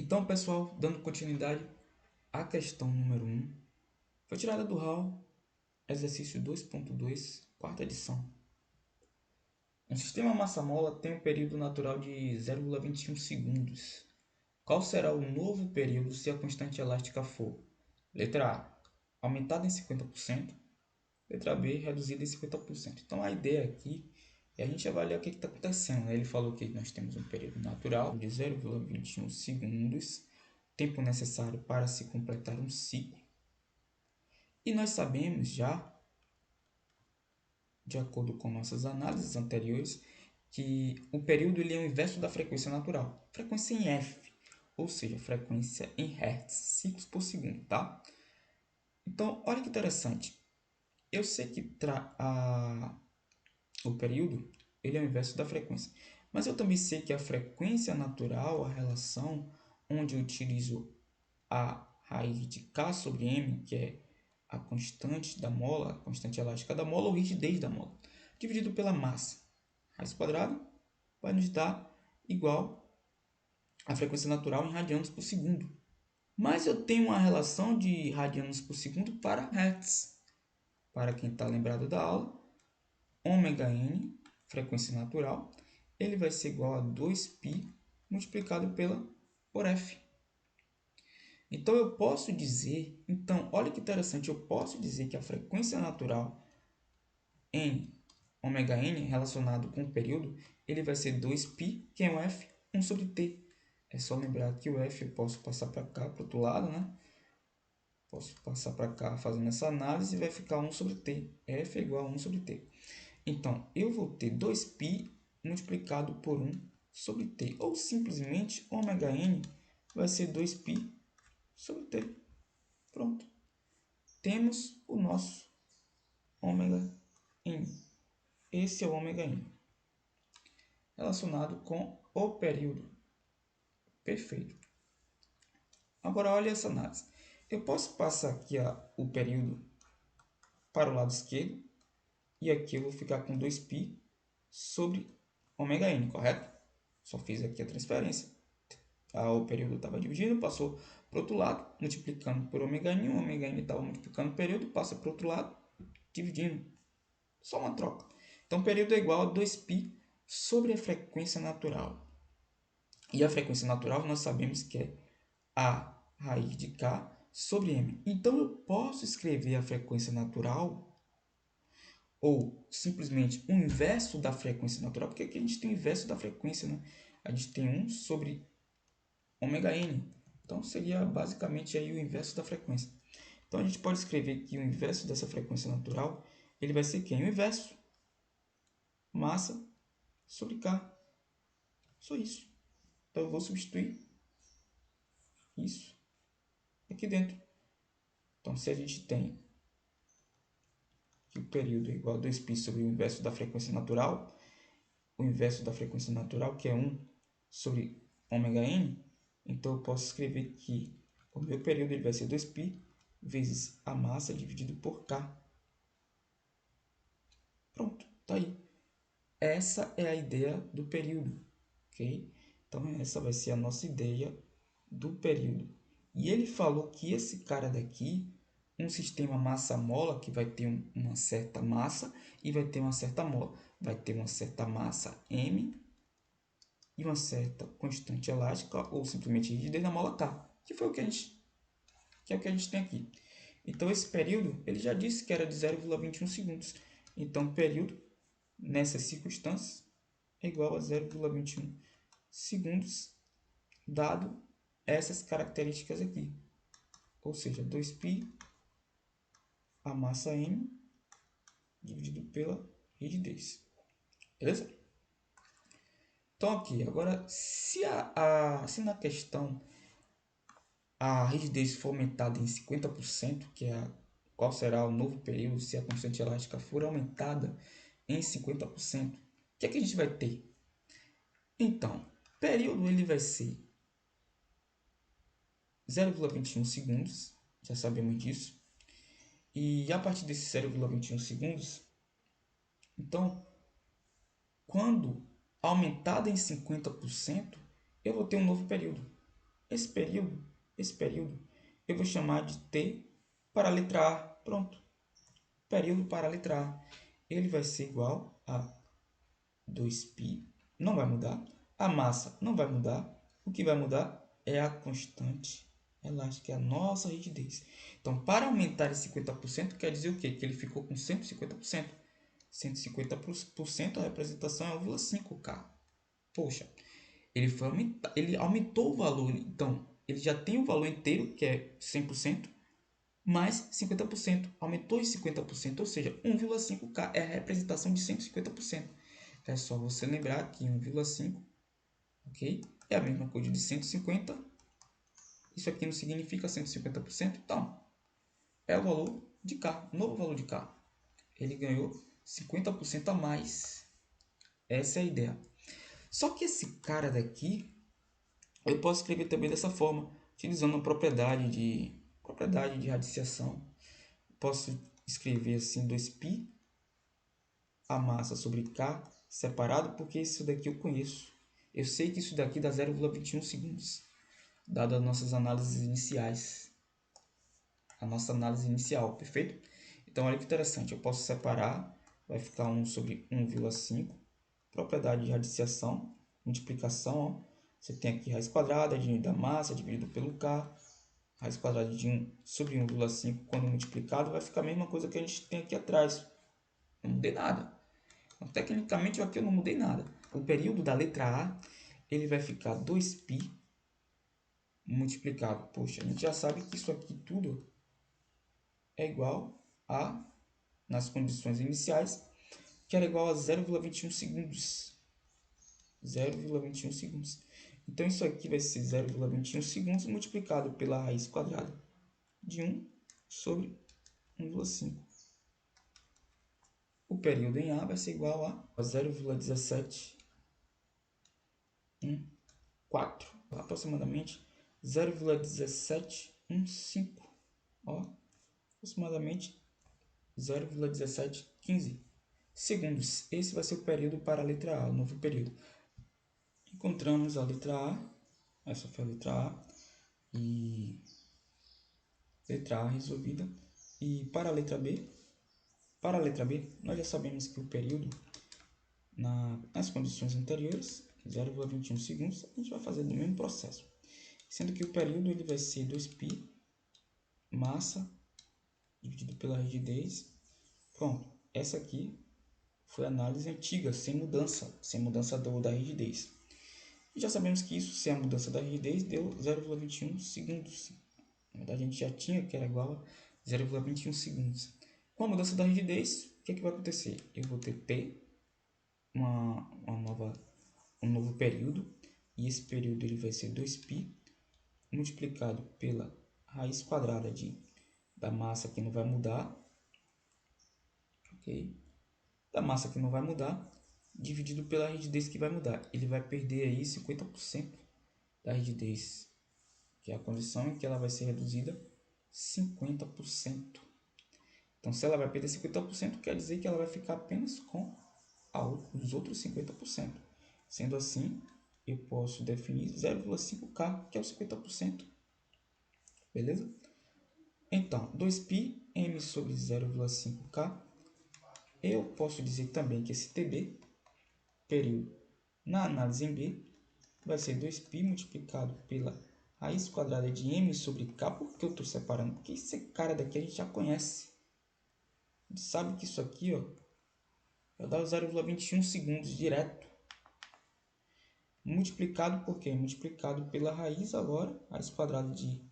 Então, pessoal, dando continuidade à questão número 1, foi tirada do RAW, exercício 2.2, quarta edição. Um sistema massa-mola tem um período natural de 0,21 segundos. Qual será o novo período se a constante elástica for? Letra A, aumentada em 50%. Letra B, reduzida em 50%. Então, a ideia aqui é a gente avaliar o que está acontecendo, né? Ele falou que nós temos um período natural de 0,21 segundos, tempo necessário para se completar um ciclo. E nós sabemos já, de acordo com nossas análises anteriores, que o período ele é o inverso da frequência natural. Frequência em F, ou seja, frequência em Hertz, ciclos por segundo, tá? Então, olha que interessante. Eu sei que o período ele é o inverso da frequência, mas eu também sei que a frequência natural, a relação onde eu utilizo a raiz de K sobre M, que é a constante da mola, a constante elástica da mola ou rigidez da mola, dividido pela massa. Raiz quadrada vai nos dar igual a frequência natural em radianos por segundo. Mas eu tenho uma relação de radianos por segundo para Hertz. Para quem está lembrado da aula, ômega-n, frequência natural, ele vai ser igual a 2π multiplicado por F. Então eu posso dizer, olha que interessante, eu posso dizer que a frequência natural em ômega-n relacionado com o período, ele vai ser 2π, que é o F, 1 sobre t. É só lembrar que o F eu posso passar para cá, para o outro lado, né? Posso passar para cá fazendo essa análise e vai ficar 1 sobre t. F é igual a 1 sobre t. Então, eu vou ter 2π multiplicado por 1 sobre t. Ou simplesmente, ômega-n vai ser 2π sobre t. Pronto. Temos o nosso ômega-n. Esse é o ômega-n. Relacionado com o período. Perfeito. Agora, olha essa análise. Eu posso passar aqui o período para o lado esquerdo. E aqui eu vou ficar com 2π sobre ômega-n, correto? Só fiz aqui a transferência. O período estava dividindo, passou para o outro lado, multiplicando por ômega-n. O ômega-n estava multiplicando o período, passa para o outro lado, dividindo. Só uma troca. Então, o período é igual a 2π sobre a frequência natural. E a frequência natural nós sabemos que é a raiz de K sobre M. Então, eu posso escrever a frequência natural ou simplesmente o inverso da frequência natural, porque aqui a gente tem o inverso da frequência, né? A gente tem 1 sobre ômega-n. Então, seria basicamente aí o inverso da frequência. Então, a gente pode escrever que o inverso dessa frequência natural, ele vai ser quem? O inverso. Massa sobre K. Só isso. Então, eu vou substituir isso aqui dentro. Então, se a gente tem que o período é igual a 2π sobre o inverso da frequência natural, o inverso da frequência natural, que é 1 sobre ômega-n, então eu posso escrever que o meu período ele vai ser 2π vezes a massa dividido por K. Pronto, tá aí. Essa é a ideia do período, ok? Então essa vai ser a nossa ideia do período. E ele falou que esse cara daqui, um sistema massa-mola, que vai ter uma certa massa e vai ter uma certa mola. Vai ter uma certa massa M e uma certa constante elástica ou simplesmente rigidez na mola K, que foi o que é o que a gente tem aqui. Então esse período, ele já disse que era de 0,21 segundos. Então o período nessas circunstâncias é igual a 0,21 segundos, dado essas características aqui. Ou seja, 2π a massa M dividido pela rigidez. Beleza? Então aqui, agora se na questão a rigidez for aumentada em 50%, que é qual será o novo período se a constante elástica for aumentada em 50%, o que é que a gente vai ter? Então, período ele vai ser 0,21 segundos, já sabemos disso. E a partir desses 0,21 segundos, então, quando aumentada em 50%, eu vou ter um novo período. esse período, eu vou chamar de T para a letra A. Pronto. Período para a letra A. Ele vai ser igual a 2π, não vai mudar. A massa não vai mudar. O que vai mudar é a constante elástica, é a nossa rigidez. Então, para aumentar esse 50%, quer dizer o quê? Que ele ficou com 150%. 150% a representação é 1,5K. Poxa, ele aumentou o valor. Então, ele já tem o valor inteiro, que é 100%, mais 50%. Aumentou em 50%, ou seja, 1,5K é a representação de 150%. É só você lembrar que 1,5, ok? É a mesma coisa de 150. Isso aqui não significa 150%. Então, é o valor de K, novo valor de K. Ele ganhou 50% a mais. Essa é a ideia. Só que esse cara daqui, eu posso escrever também dessa forma, utilizando a propriedade de radiciação. Posso escrever assim 2π a massa sobre K separado, porque isso daqui eu conheço. Eu sei que isso daqui dá 0,21 segundos, dado as nossas análises iniciais. A nossa análise inicial, perfeito? Então, olha que interessante, eu posso separar, vai ficar 1 sobre 1,5, propriedade de radiciação, multiplicação, ó. Você tem aqui raiz quadrada da massa dividido pelo K, raiz quadrada de 1 sobre 1,5, quando multiplicado, vai ficar a mesma coisa que a gente tem aqui atrás. Não mudei nada. Então, tecnicamente, aqui eu não mudei nada. O período da letra A, ele vai ficar 2π multiplicado. Poxa, a gente já sabe que isso aqui tudo é igual a, nas condições iniciais, que era igual a 0,21 segundos. 0,21 segundos. Então, isso aqui vai ser 0,21 segundos multiplicado pela raiz quadrada de 1 sobre 1,5. O período em A vai ser igual a 0,1714, aproximadamente 0,1715, aproximadamente 0,1715 segundos. Esse vai ser o período para a letra A, o novo período. Encontramos a letra A, essa foi a letra A, e letra A resolvida. E para a letra B, nós já sabemos que o período, nas condições anteriores, 0,21 segundos, a gente vai fazer o mesmo processo. Sendo que o período ele vai ser 2π, massa, dividido pela rigidez. Pronto, essa aqui foi a análise antiga, sem mudança da rigidez. E já sabemos que isso, sem a mudança da rigidez, deu 0,21 segundos. Na verdade, a gente já tinha que era igual a 0,21 segundos. Com a mudança da rigidez, o que vai acontecer? Eu vou ter T, um novo período, e esse período ele vai ser 2π multiplicado pela raiz quadrada da massa que não vai mudar, ok? Da massa que não vai mudar, dividido pela rigidez que vai mudar. Ele vai perder aí 50% da rigidez, que é a condição em que ela vai ser reduzida 50%. Então, se ela vai perder 50%, quer dizer que ela vai ficar apenas com os outros 50%. Sendo assim, eu posso definir 0,5K, que é o 50%. Beleza? Então, 2π m sobre 0,5K. Eu posso dizer também que esse TB, período na análise em B, vai ser 2π multiplicado pela raiz quadrada de m sobre K. Por que eu estou separando? Porque esse cara daqui a gente já conhece. A gente sabe que isso aqui vai dar 0,21 segundos direto. Multiplicado por quê? Multiplicado pela raiz agora, raiz quadrada de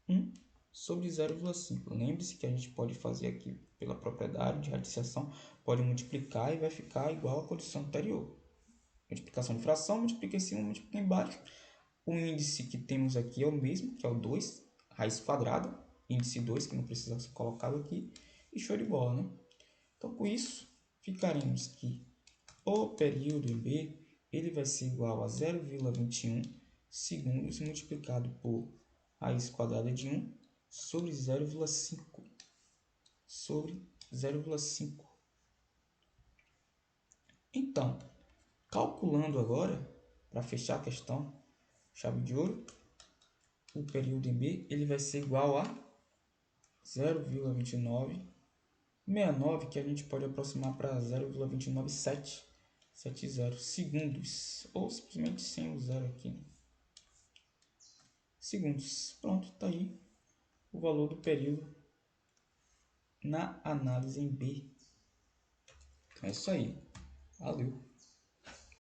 1 sobre 0,5. Lembre-se que a gente pode fazer aqui pela propriedade de radiciação, pode multiplicar e vai ficar igual à condição anterior. Multiplicação de fração, multiplica em cima, multiplica embaixo. O índice que temos aqui é o mesmo, que é o 2, raiz quadrada, índice 2, que não precisa ser colocado aqui, e show de bola, né? Então, com isso, ficaremos que o período em B ele vai ser igual a 0,21 segundos multiplicado por raiz quadrada de 1 sobre 0,5 sobre 0,5. Então, calculando agora, para fechar a questão, chave de ouro, o período em B ele vai ser igual a 0,2969, que a gente pode aproximar para 0,29770 segundos, ou simplesmente sem o zero aqui, né? Segundos. Pronto, tá aí o valor do período na análise em B. Então é isso aí. Valeu!